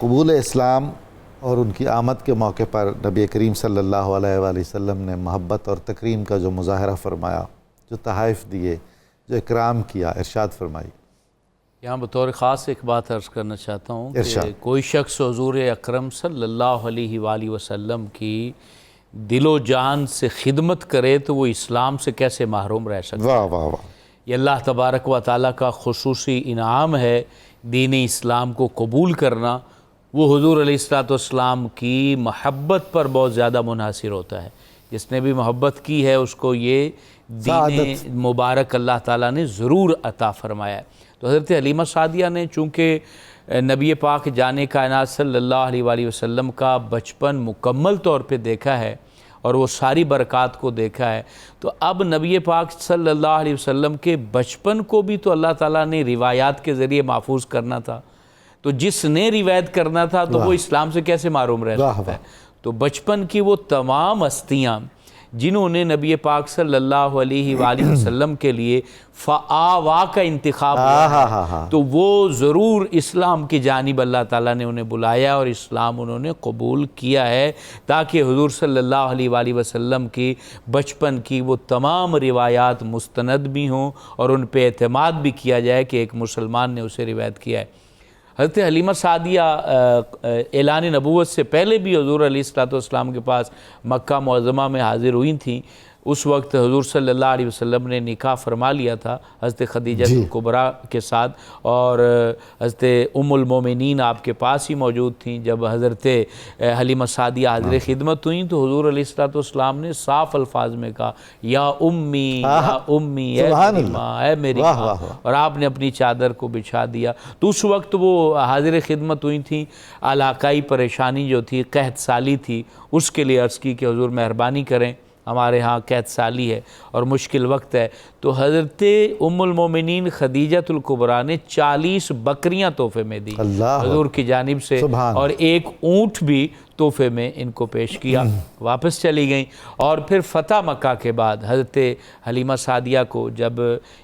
قبول اسلام اور ان کی آمد کے موقع پر نبی کریم صلی اللہ علیہ وآلہ وسلم نے محبت اور تکریم کا جو مظاہرہ فرمایا، جو تحائف دیے، جو اکرام کیا، ارشاد فرمائی۔ یہاں بطور خاص ایک بات عرض کرنا چاہتا ہوں کہ ارشاد۔ کوئی شخص حضور اکرم صلی اللہ علیہ وآلہ وسلم کی دل و جان سے خدمت کرے تو وہ اسلام سے کیسے محروم رہ سکتا ہے؟ واہ واہ واہ۔ یہ اللہ تبارک و تعالیٰ کا خصوصی انعام ہے، دین اسلام کو قبول کرنا۔ وہ حضور علیہ السلام کی محبت پر بہت زیادہ منحصر ہوتا ہے۔ جس نے بھی محبت کی ہے اس کو یہ دین مبارک اللہ تعالیٰ نے ضرور عطا فرمایا ہے۔ تو حضرت حلیمہ سعدیہ نے چونکہ نبی پاک جان کائنات صلی اللہ علیہ وآلہ وسلم کا بچپن مکمل طور پہ دیکھا ہے اور وہ ساری برکات کو دیکھا ہے، تو اب نبی پاک صلی اللہ علیہ وسلم کے بچپن کو بھی تو اللہ تعالیٰ نے روایات کے ذریعے محفوظ کرنا تھا۔ تو جس نے روایت کرنا تھا تو وہ اسلام سے کیسے محروم رہ سکتا ہے؟ تو بچپن کی وہ تمام ہستیاں جنہوں نے نبی پاک صلی اللہ علیہ وآلہ وسلم کے لیے فآوا کا انتخاب کیا تو وہ ضرور اسلام کی جانب اللہ تعالیٰ نے انہیں بلایا اور اسلام انہوں نے قبول کیا ہے، تاکہ حضور صلی اللہ علیہ وآلہ وسلم کی بچپن کی وہ تمام روایات مستند بھی ہوں اور ان پہ اعتماد بھی کیا جائے کہ ایک مسلمان نے اسے روایت کیا ہے۔ حضرت حلیمہ سعدیہ اعلان نبوت سے پہلے بھی حضور علیہ السلام کے پاس مکہ معظمہ میں حاضر ہوئی تھیں۔ اس وقت حضور صلی اللہ علیہ وسلم نے نکاح فرما لیا تھا حضرت خدیجہ الکبریٰ کے ساتھ، اور حضرت ام المومنین آپ کے پاس ہی موجود تھیں۔ جب حضرت حلیمہ سعدیہ حاضر خدمت ہوئیں تو حضور علیہ السلام نے صاف الفاظ میں کہا یا امی یا امی، اے میری ماں، اے میری ماں، اور آپ نے اپنی چادر کو بچھا دیا۔ تو اس وقت وہ حاضر خدمت ہوئی تھیں، علاقائی پریشانی جو تھی، قحط سالی تھی، اس کے لیے عرض کی کہ حضور مہربانی کریں، ہمارے ہاں قحط سالی ہے اور مشکل وقت ہے۔ تو حضرت ام المومنین خدیجہ الکبریٰ نے 40 بکریاں تحفے میں دی حضور کی جانب سے، اور ایک اونٹ بھی تحفے میں ان کو پیش کیا۔ واپس چلی گئیں، اور پھر فتح مکہ کے بعد حضرت حلیمہ سعدیہ کو جب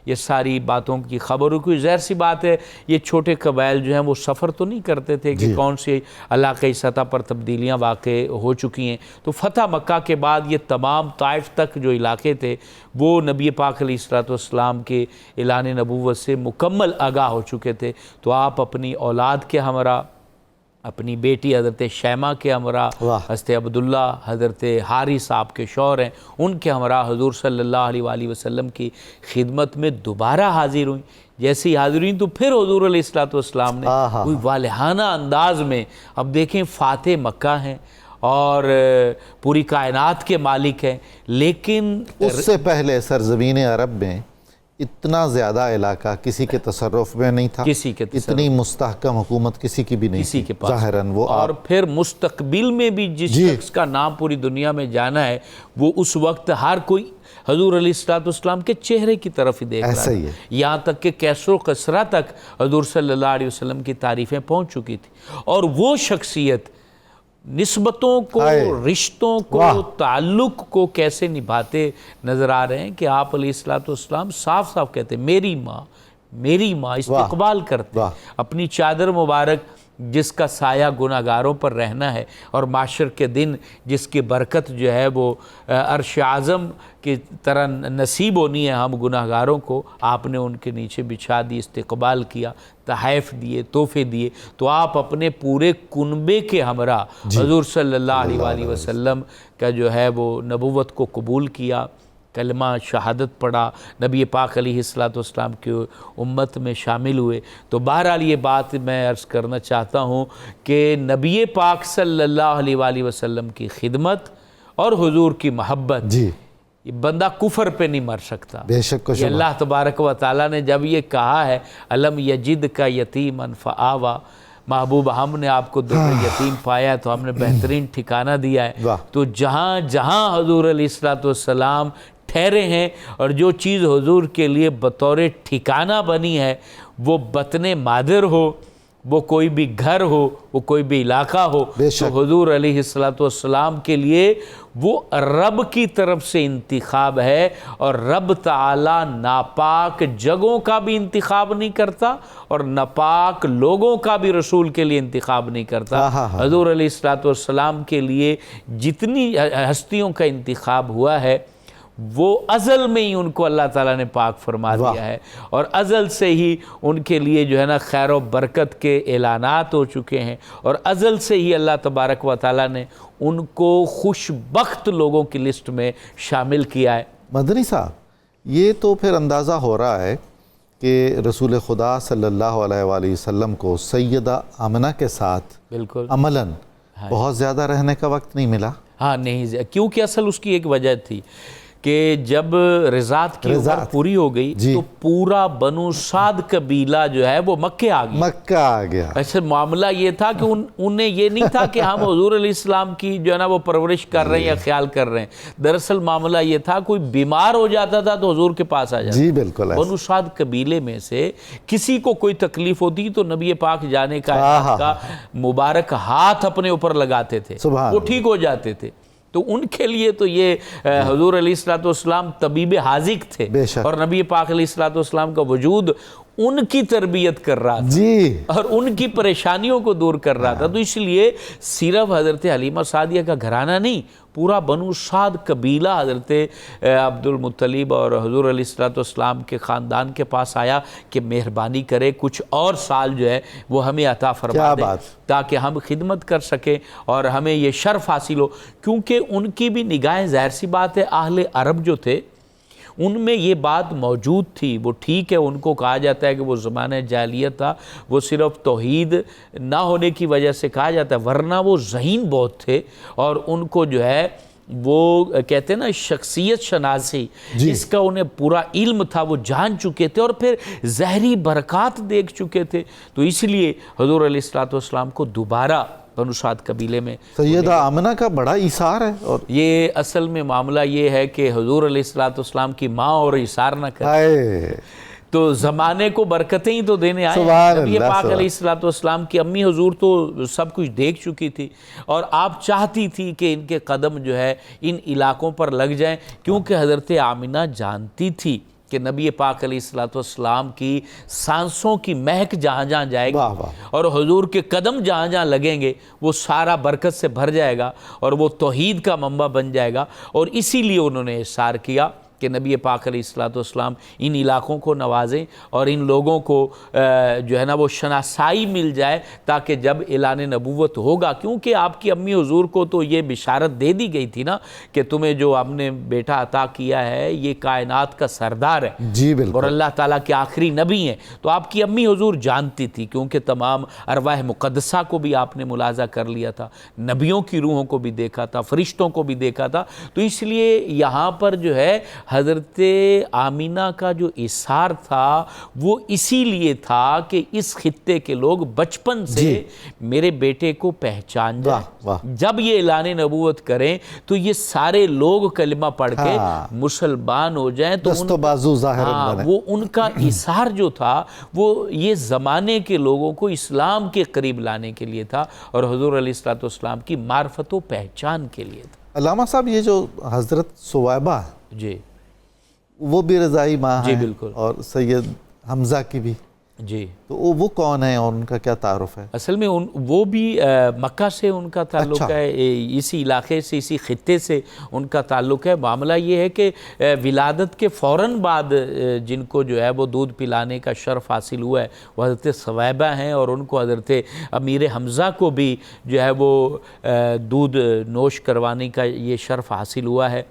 یہ ساری باتوں کی خبر ہوئی، ظاہر سی بات ہے یہ چھوٹے قبائل جو ہیں وہ سفر تو نہیں کرتے تھے کہ کون سی علاقائی سطح پر تبدیلیاں واقع ہو چکی ہیں۔ تو فتح مکہ کے بعد یہ تمام طائف تک جو علاقے تھے وہ نبی پاک علیہ السلام کے اعلان نبوت سے مکمل آگاہ ہو چکے تھے۔ تو آپ اپنی اولاد کے ہمراہ، اپنی بیٹی حضرت شیمہ کے ہمراہ، حضرت عبداللہ حضرت حارث آپ کے شوہر ہیں، ان کے ہمراہ حضور صلی اللہ علیہ وآلہ وسلم کی خدمت میں دوبارہ حاضر ہوئیں۔ جیسے ہی حاضر ہوئیں تو پھر حضور علیہ السلام نے کوئی والہانہ انداز میں، اب دیکھیں فاتح مکہ ہیں اور پوری کائنات کے مالک ہیں، لیکن اس سے پہلے سرزمین عرب میں اتنا زیادہ علاقہ کسی کے تصرف میں نہیں تھا، کسی کے اتنی مستحکم حکومت کسی کی بھی نہیں کسی کے پاس، ظاہراً وہ اور پھر مستقبل میں بھی جس شخص کا نام پوری دنیا میں جانا ہے وہ اس وقت ہر کوئی حضور علیہ السلام کے چہرے کی طرف ہی دیکھ رہا ہے، یہاں تک کہ کیسر و کسرا تک حضور صلی اللہ علیہ وسلم کی تعریفیں پہنچ چکی تھی، اور وہ شخصیت نسبتوں کو، رشتوں کو، تعلق کو کیسے نبھاتے نظر آ رہے ہیں کہ آپ علیہ السلام صاف صاف کہتے ہیں میری ماں، میری ماں، استقبال کرتے ہیں اپنی چادر مبارک جس کا سایہ گناہگاروں پر رہنا ہے، اور معاشر کے دن جس کی برکت جو ہے وہ عرش اعظم کی طرح نصیب ہونی ہے ہم گناہگاروں کو، آپ نے ان کے نیچے بچھا دی، استقبال کیا، تحائف دیے، تحفے دیے۔ تو آپ اپنے پورے کنبے کے ہمراہ حضور صلی اللہ علیہ وآلہ وسلم کا جو ہے وہ نبوت کو قبول کیا، کلمہ شہادت پڑھا، نبی پاک علیہ السلام کی امت میں شامل ہوئے۔ تو بہرحال یہ بات میں عرض کرنا چاہتا ہوں کہ نبی پاک صلی اللہ علیہ وآلہ وسلم کی خدمت اور حضور کی محبت، یہ بندہ کفر پہ نہیں مر سکتا۔ بے شک یہ اللہ تبارک و تعالیٰ نے جب یہ کہا ہے الم یجد کا یتیما فآوا، محبوب ہم نے آپ کو در یتیم پایا تو ہم نے بہترین ٹھکانہ دیا ہے۔ تو جہاں جہاں حضور علیہ السلام ٹھہرے ہیں اور جو چیز حضور کے لیے بطور ٹھکانہ بنی ہے وہ بطن مادر ہو، وہ کوئی بھی گھر ہو، وہ کوئی بھی علاقہ ہو، بے تو شک۔ حضور علیہ السلام کے لیے وہ رب کی طرف سے انتخاب ہے، اور رب تعالی ناپاک جگہوں کا بھی انتخاب نہیں کرتا اور ناپاک لوگوں کا بھی رسول کے لیے انتخاب نہیں کرتا۔ حضور علیہ السلام کے لیے جتنی ہستیوں کا انتخاب ہوا ہے وہ ازل میں ہی ان کو اللہ تعالیٰ نے پاک فرما دیا ہے، اور ازل سے ہی ان کے لیے جو ہے نا خیر و برکت کے اعلانات ہو چکے ہیں، اور ازل سے ہی اللہ تبارک و تعالیٰ نے ان کو خوش بخت لوگوں کی لسٹ میں شامل کیا ہے۔ مدنی صاحب، یہ تو پھر اندازہ ہو رہا ہے کہ رسول خدا صلی اللہ علیہ وآلہ وسلم کو سیدہ آمنہ کے ساتھ بالکل عملاً بہت زیادہ رہنے کا وقت نہیں ملا۔ ہاں نہیں، کیونکہ اصل اس کی ایک وجہ تھی کہ جب رضاعت کی عمر پوری ہو گئی تو پورا بنو سعد قبیلہ جو ہے وہ مکہ آ گیا۔ مکہ آ گیا۔ ایسے معاملہ یہ تھا کہ انہیں یہ نہیں تھا کہ ہم حضور علیہ السلام کی جو ہے نا وہ پرورش کر رہے ہیں یا خیال کر رہے ہیں، دراصل معاملہ یہ تھا کوئی بیمار ہو جاتا تھا تو حضور کے پاس آ جاتا۔ جی بالکل۔ بنو سعد قبیلے میں سے کسی کو کوئی تکلیف ہوتی تو نبی پاک جانے کا مبارک ہاتھ اپنے اوپر لگاتے تھے، وہ ٹھیک ہو جاتے تھے۔ تو ان کے لیے تو یہ حضور علیہ السلام طبیب حاذق تھے، اور نبی پاک علیہ السلام کا وجود ان کی تربیت کر رہا تھا اور ان کی پریشانیوں کو دور کر رہا تھا۔ تو اس لیے صرف حضرت حلیمہ سعدیہ کا گھرانہ نہیں، پورا بنو سعد قبیلہ حضرت عبد المطلب اور حضور علیہ السلام کے خاندان کے پاس آیا کہ مہربانی کرے کچھ اور سال جو ہے وہ ہمیں عطا فرما دے تاکہ ہم خدمت کر سکیں اور ہمیں یہ شرف حاصل ہو، کیونکہ ان کی بھی نگاہیں ظاہر سی بات ہے اہل عرب جو تھے ان میں یہ بات موجود تھی۔ وہ ٹھیک ہے، ان کو کہا جاتا ہے کہ وہ زمانہ جاہلیت تھا، وہ صرف توحید نہ ہونے کی وجہ سے کہا جاتا ہے، ورنہ وہ ذہین بہت تھے، اور ان کو جو ہے وہ کہتے ہیں نا شخصیت شناسی، اس کا انہیں پورا علم تھا، وہ جان چکے تھے اور پھر ظاہری برکات دیکھ چکے تھے۔ تو اس لیے حضور علیہ السلام کو دوبارہ بنو سعد قبیلے میں سیدہ آمنہ کا بڑا ایثار ہے، اور یہ اصل میں معاملہ یہ ہے کہ حضور علیہ السلام کی ماں اور ایثار نہ کرے تو زمانے کو برکتیں ہی تو دینے آئے۔ نبی پاک علیہ السلام کی امی حضور تو سب کچھ دیکھ چکی تھی، اور آپ چاہتی تھی کہ ان کے قدم جو ہے ان علاقوں پر لگ جائیں، کیونکہ حضرت آمنہ جانتی تھی کہ نبی پاک علیہ السلام کی سانسوں کی مہک جہاں جہاں جائے گی اور حضور کے قدم جہاں جہاں لگیں گے وہ سارا برکت سے بھر جائے گا اور وہ توحید کا منبع بن جائے گا، اور اسی لیے انہوں نے اصرار کیا کہ نبی پاک علیہ السلام ان علاقوں کو نوازیں اور ان لوگوں کو جو ہے نا وہ شناسائی مل جائے، تاکہ جب اعلان نبوت ہوگا، کیونکہ آپ کی امی حضور کو تو یہ بشارت دے دی گئی تھی نا کہ تمہیں جو ہم نے بیٹا عطا کیا ہے یہ کائنات کا سردار ہے جی بالکل، اور اللہ تعالیٰ کے آخری نبی ہیں۔ تو آپ کی امی حضور جانتی تھی، کیونکہ تمام ارواح مقدسہ کو بھی آپ نے ملاحظہ کر لیا تھا، نبیوں کی روحوں کو بھی دیکھا تھا، فرشتوں کو بھی دیکھا تھا، تو اس لیے یہاں پر جو ہے حضرت آمینہ کا جو اثار تھا وہ اسی لیے تھا کہ اس خطے کے لوگ بچپن سے میرے بیٹے کو پہچان جائیں، جب یہ اعلان نبوت کریں تو یہ سارے لوگ کلمہ پڑھ کے مسلمان ہو جائیں، تو دست و بازو ظاہر بنے۔ وہ ان کا اثار جو تھا وہ یہ زمانے کے لوگوں کو اسلام کے قریب لانے کے لیے تھا اور حضور علیہ السلام کی معرفت و پہچان کے لیے تھا۔ علامہ صاحب، یہ جو حضرت ثویبہ جی وہ بھی رضائی ماں ہیں، بالکل، اور سید حمزہ کی بھی، جی تو وہ کون ہیں اور ان کا کیا تعارف ہے؟ اصل میں وہ بھی مکہ سے ان کا تعلق ہے، اسی علاقے سے، اسی خطے سے ان کا تعلق ہے۔ معاملہ یہ ہے کہ ولادت کے فوراً بعد جن کو جو ہے وہ دودھ پلانے کا شرف حاصل ہوا ہے وہ حضرت ثویبہ ہیں، اور ان کو حضرت امیر حمزہ کو بھی جو ہے وہ دودھ نوش کروانے کا یہ شرف حاصل ہوا ہے۔